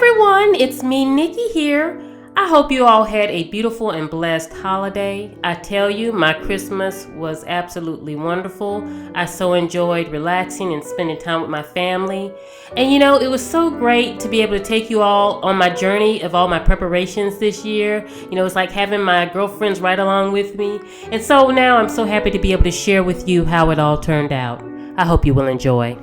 everyone, it's me, Nikki here. I hope you all had a beautiful and blessed holiday. I tell you, my Christmas was absolutely wonderful. I so enjoyed relaxing and spending time with my family. And it was so great to be able to take you all on my journey of all my preparations this year. It's like having my girlfriends right along with me. And so now I'm so happy to be able to share with you how it all turned out. I hope you will enjoy.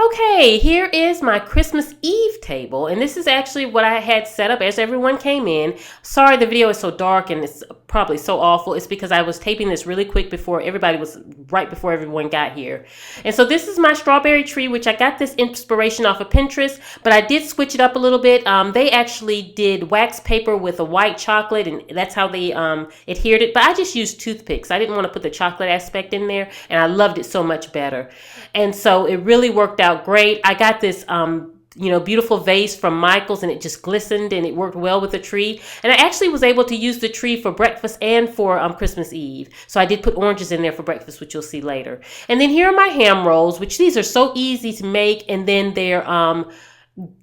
Okay, here is my Christmas Eve table, and this is actually what I had set up as everyone came in. Sorry the video is so dark and it's probably so awful. It's because I was taping this really quick right before everyone got here. And so this is my strawberry tree, which I got this inspiration off of Pinterest, but I did switch it up a little bit. They actually did wax paper with a white chocolate, and that's how they adhered it, but I just used toothpicks. I didn't want to put the chocolate aspect in there, and I loved it so much better. And so it really worked out great. I got this beautiful vase from Michael's, and it just glistened and it worked well with the tree. And I actually was able to use the tree for breakfast and for Christmas Eve. So I did put oranges in there for breakfast, which you'll see later. And then here are my ham rolls, which these are so easy to make, and then they're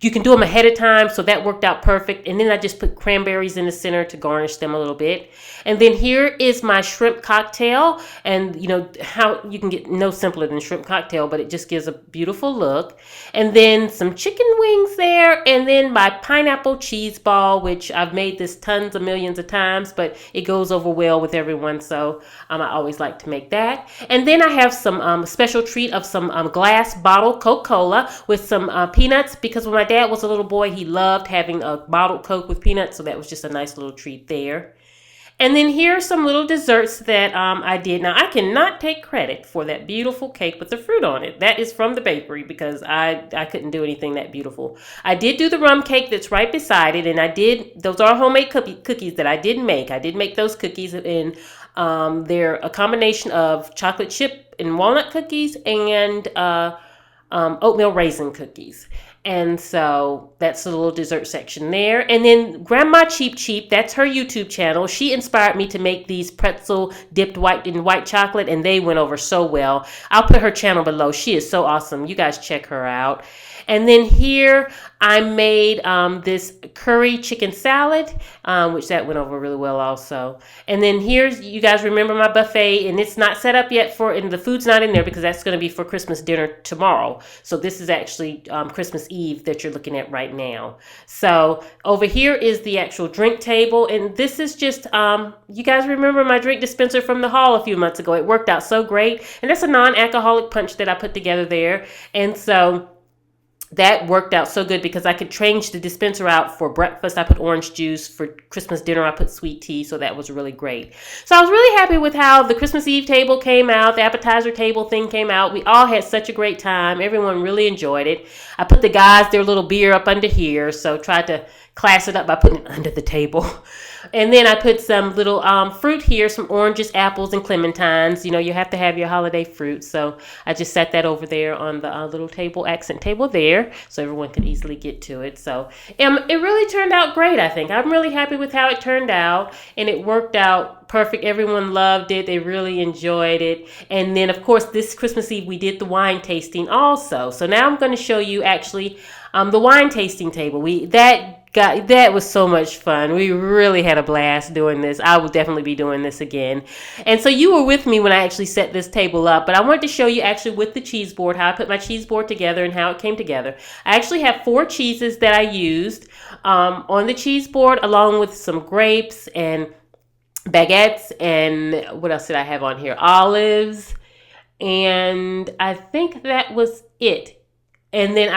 you can do them ahead of time, so that worked out perfect. And then I just put cranberries in the center to garnish them a little bit. And then here is my shrimp cocktail, and how you can get no simpler than shrimp cocktail, but it just gives a beautiful look. And then some chicken wings there, and then my pineapple cheese ball, which I've made this tons of millions of times, but it goes over well with everyone, so I always like to make that. And then I have some special treat of some glass bottle Coca-Cola with some peanuts, because when my dad was a little boy, he loved having a bottled Coke with peanuts, so that was just a nice little treat there. And then here are some little desserts that I did. Now, I cannot take credit for that beautiful cake with the fruit on it. That is from the bakery, because I couldn't do anything that beautiful. I did do the rum cake that's right beside it, and those are homemade cookies that I did make. I did make those cookies, and they're a combination of chocolate chip and walnut cookies and oatmeal raisin cookies. And so that's the little dessert section there. And then Grandma Cheap Cheap, that's her YouTube channel. She inspired me to make these pretzel dipped in white chocolate, and they went over so well. I'll put her channel below. She is so awesome. You guys check her out. And then here I made this curry chicken salad, which that went over really well also. And then here's, you guys remember my buffet, and it's not set up yet and the food's not in there because that's going to be for Christmas dinner tomorrow. So this is actually Christmas Eve that you're looking at right now. So over here is the actual drink table, and this is just, you guys remember my drink dispenser from the haul a few months ago. It worked out so great, and that's a non-alcoholic punch that I put together there. And so that worked out so good because I could change the dispenser out for breakfast. I put orange juice. For Christmas dinner, I put sweet tea. So that was really great. So I was really happy with how the Christmas Eve table came out. The appetizer table thing came out. We all had such a great time. Everyone really enjoyed it. I put the guys their little beer up under here. So tried to class it up by putting it under the table. And then I put some little fruit here, some oranges, apples, and clementines. You have to have your holiday fruit. So I just set that over there on the little table, accent table there, so everyone could easily get to it. So it really turned out great, I think. I'm really happy with how it turned out, and it worked out perfect. Everyone loved it. They really enjoyed it. And then, of course, this Christmas Eve, we did the wine tasting also. So now I'm going to show you actually the wine tasting table. That was so much fun. We really had a blast doing this. I will definitely be doing this again. And so you were with me when I actually set this table up, but I wanted to show you actually with the cheese board, how I put my cheese board together and how it came together. I actually have 4 cheeses that I used on the cheese board, along with some grapes and baguettes, and what else did I have on here? Olives, and I think that was it. And then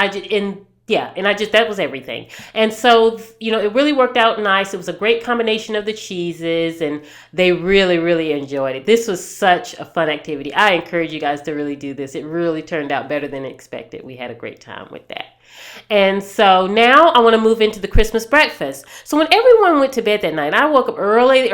that was everything. And so, it really worked out nice. It was a great combination of the cheeses, and they really, really enjoyed it. This was such a fun activity. I encourage you guys to really do this. It really turned out better than expected. We had a great time with that. And so now I want to move into the Christmas breakfast. So when everyone went to bed that night, I woke up early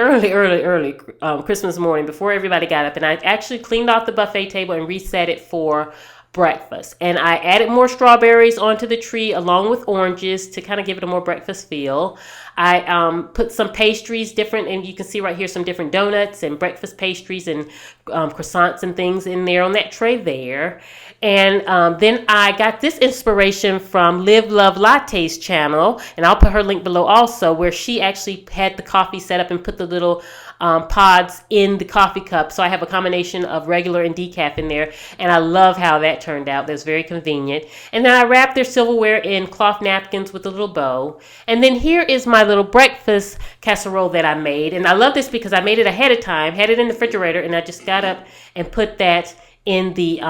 Christmas morning before everybody got up, and I actually cleaned off the buffet table and reset it for breakfast. And I added more strawberries onto the tree along with oranges to kind of give it a more breakfast feel. I put some pastries, different, and you can see right here some different donuts and breakfast pastries and croissants and things in there on that tray there. And then I got this inspiration from Live Love Latte's channel, and I'll put her link below also, where she actually had the coffee set up and put the little pods in the coffee cup. So I have a combination of regular and decaf in there, and I love how that turned out. That's very convenient. And then I wrapped their silverware in cloth napkins with a little bow. And then here is my little breakfast casserole that I made. And I love this because I made it ahead of time, had it in the refrigerator, and I just got up and put that in the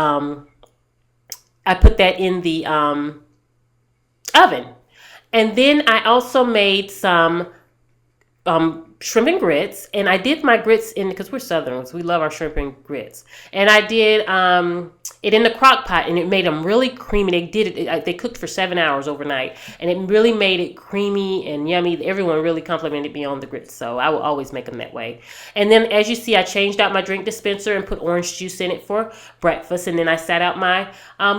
oven. And then I also made some shrimp and grits, and I did my grits in, because we're Southerners, we love our shrimp and grits, and I did it in the crock pot, and it made them really creamy. They cooked for 7 hours overnight, and it really made it creamy and yummy. Everyone really complimented me on the grits, so I will always make them that way. And then, as you see, I changed out my drink dispenser and put orange juice in it for breakfast, and then I set out my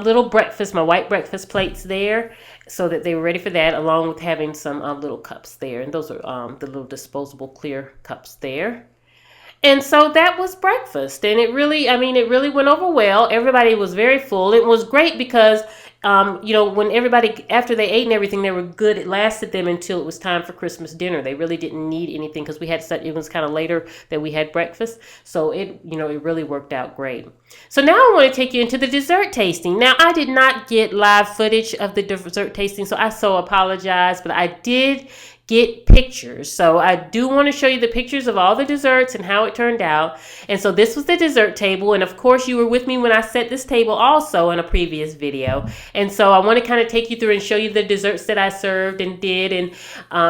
little breakfast, my white breakfast plates there, so that they were ready for that, along with having some little cups there. And those are the little disposable clear cups there. And so that was breakfast. And it really went over well. Everybody was very full. It was great because, when everybody, after they ate and everything, they were good. It lasted them until it was time for Christmas dinner. They really didn't need anything because it was kind of later that we had breakfast. So it really worked out great. So now I want to take you into the dessert tasting. Now, I did not get live footage of the dessert tasting, so I apologize, but I did get pictures. So I do want to show you the pictures of all the desserts and how it turned out. And so this was the dessert table. And of course, you were with me when I set this table also in a previous video. And so I want to kind of take you through and show you the desserts that I served and did, and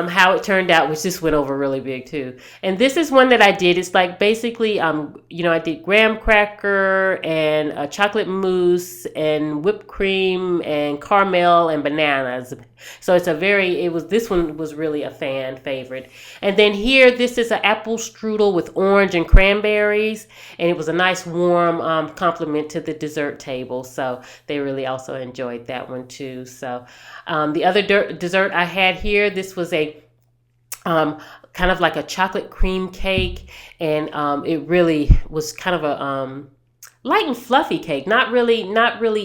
how it turned out, which just went over really big too. And this is one that I did. It's like basically, I did graham cracker and chocolate mousse and whipped cream and caramel and bananas. So this one was really a fan favorite. And then here, this is an apple strudel with orange and cranberries, and it was a nice warm compliment to the dessert table. So they really also enjoyed that one too. So the other dessert I had here, this was a kind of like a chocolate cream cake, and it really was kind of a light and fluffy cake, not really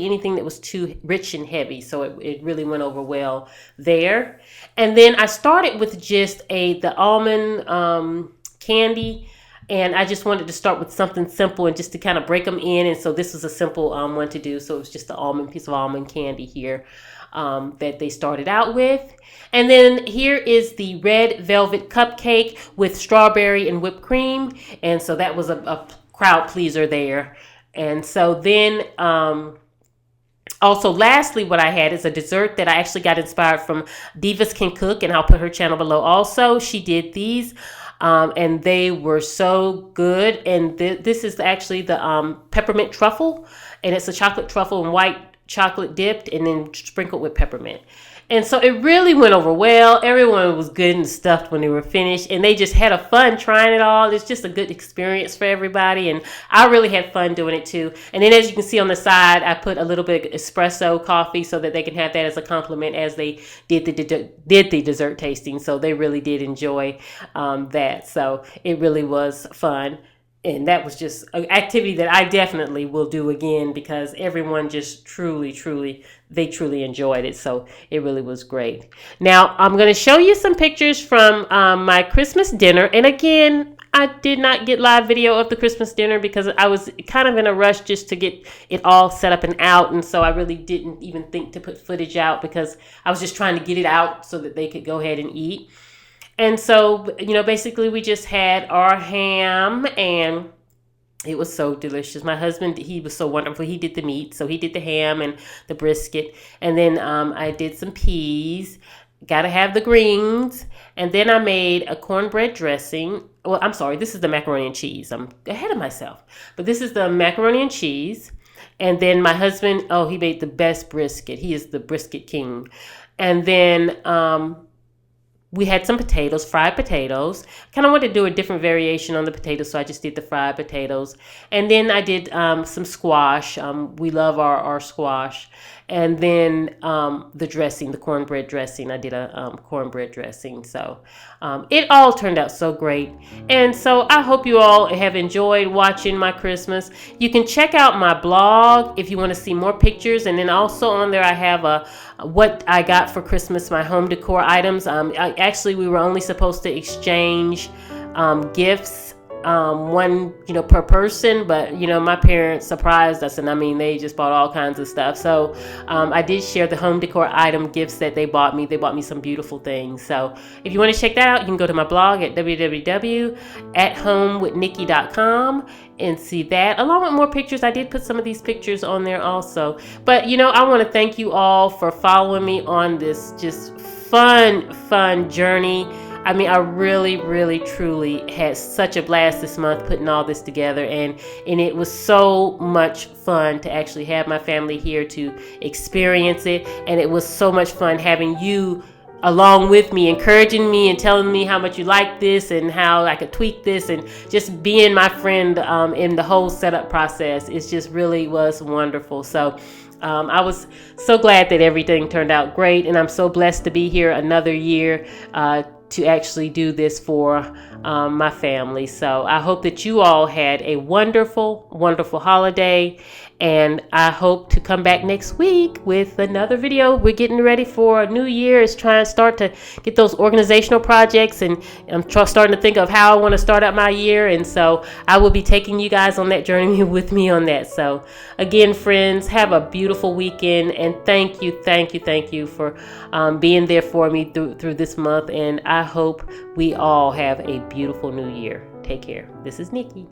anything that was too rich and heavy. So it really went over well there. And then I started with just the almond candy, and I just wanted to start with something simple and just to kind of break them in. And so this was a simple one to do. So it was just the piece of almond candy here that they started out with. And then here is the red velvet cupcake with strawberry and whipped cream. And so that was a crowd pleaser there. And so then also lastly, what I had is a dessert that I actually got inspired from Divas Can Cook, and I'll put her channel below also. She did these and they were so good. And this is actually the peppermint truffle, and it's a chocolate truffle and white chocolate dipped and then sprinkled with peppermint. And so it really went over well. Everyone was good and stuffed when they were finished, and they just had a fun trying it all. It's just a good experience for everybody, and I really had fun doing it too. And then, as you can see on the side, I put a little bit of espresso coffee so that they can have that as a compliment as they did the dessert tasting. So they really did enjoy that. So it really was fun. And that was just an activity that I definitely will do again, because everyone just truly enjoyed it. So it really was great. Now I'm going to show you some pictures from my Christmas dinner. And again, I did not get live video of the Christmas dinner because I was kind of in a rush just to get it all set up and out. And so I really didn't even think to put footage out, because I was just trying to get it out so that they could go ahead and eat. And so, basically we just had our ham, and it was so delicious. My husband, he was so wonderful. He did the meat. So he did the ham and the brisket. And then I did some peas. Got to have the greens. And then I made a cornbread dressing. Well, I'm sorry. This is the macaroni and cheese. I'm ahead of myself. But this is the macaroni and cheese. And then my husband, he made the best brisket. He is the brisket king. And then we had some potatoes, fried potatoes. Kind of wanted to do a different variation on the potatoes, so I just did the fried potatoes. And then I did some squash. We love our squash. And then the dressing, the cornbread dressing. I did a cornbread dressing. So it all turned out so great. And so I hope you all have enjoyed watching my Christmas. You can check out my blog if you want to see more pictures. And then also on there I have what I got for Christmas, my home decor items. Actually, we were only supposed to exchange gifts, one, per person, but my parents surprised us, and I mean, they just bought all kinds of stuff. So I did share the home decor item gifts that they bought me. They bought me some beautiful things. So if you want to check that out, you can go to my blog at www.AtHomeWithNikki.com and see that, along with more pictures. I did put some of these pictures on there also. But I want to thank you all for following me on this just fun journey. I mean, I really, really, truly had such a blast this month putting all this together, and it was so much fun to actually have my family here to experience it, and it was so much fun having you along with me, encouraging me and telling me how much you like this and how I could tweak this, and just being my friend in the whole setup process. It just really was wonderful. So I was so glad that everything turned out great, and I'm so blessed to be here another year to actually do this for my family. So I hope that you all had a wonderful holiday, and I hope to come back next week with another video. We're getting ready for a new year. It's trying to start to get those organizational projects, and I'm starting to think of how I want to start out my year, and so I will be taking you guys on that journey with me on that. So again, friends, have a beautiful weekend, and thank you for being there for me through this month, and I hope we all have a beautiful new year. Take care. This is Nikki.